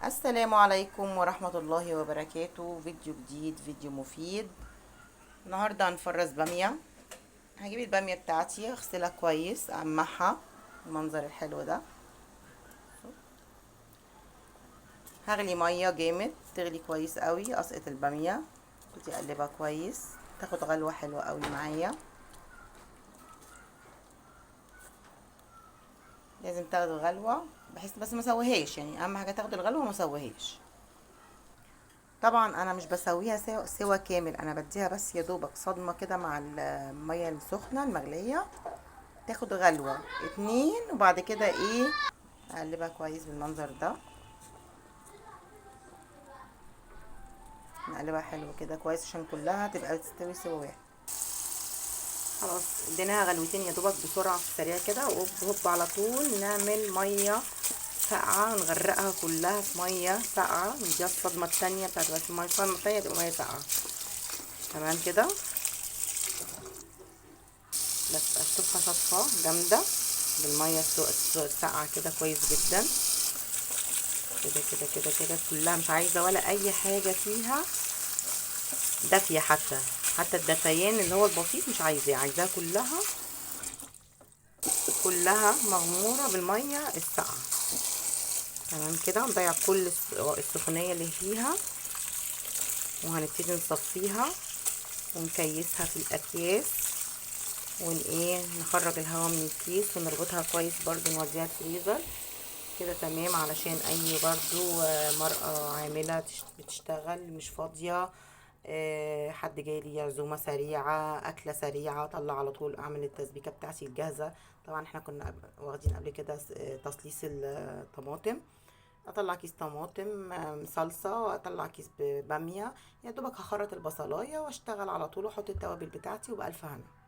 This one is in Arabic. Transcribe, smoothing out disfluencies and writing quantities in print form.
السلام عليكم ورحمة الله وبركاته. فيديو جديد، فيديو مفيد. النهاردة هنفرز بامية. هجيب البامية بتاعتي اغسلها كويس، اقمعها المنظر الحلو ده. هغلي مية جامد تغلي كويس قوي، اسقط البامية كنت اقلبها كويس تاخد غلوة حلوة قوي معايا. لازم تاخد غلوة بحيث بس ما سويهاش، يعني اهم حاجة تاخد الغلوة وما سويهاش. طبعا انا مش بسويها سوا كامل، انا بديها بس يا دوبك صدمة كده مع المية السخنة المغلية، تاخد غلوة اتنين، وبعد كده اقلبها كويس بالمنظر ده. نقلبها حلو كده كويس عشان كلها تبقى تستوي سوا واحد. خلاص اديناها غلوتين يا دوبك بسرعة في السريع كده، وهوب هوب على طول نعمل مية ساقعة نغرقها كلها في مية ساقعة، نديها الصدمة التانية بتاعت، بس المية الصدمة التانية تبقى مية ساقعة. تمام كده، بس اشطفها شطفة جامدة بالمية الساقعة كده كويس جدا. كده كده كده كده كلها، مش عايزة ولا اي حاجة فيها دافية، حتى الدفيان اللي هو البسيط مش عايزاها كلها مغمورة بالمية الساقعة. تمام كده، نضيع كل السخونية اللي فيها، وهنبتدي نصفيها ونكيسها في الاكياس، نخرج الهواء من الكيس ونربطها كويس برضو، نوديها الفريزر كده. تمام، علشان اي برضو مرأة عاملة بتشتغل مش فاضية، حد جاي لي عزومة سريعة، أكلة سريعة، طلع على طول أعمل التسبيكة بتاعتي الجاهزة. طبعا احنا كنا واخدين قبل كده تصليص الطماطم. اطلع كيس طماطم صلصة، واطلع كيس بامية، يا دوبك هخرط البصلاية واشتغل على طول، واحط التوابل بتاعتي وبألف هنا.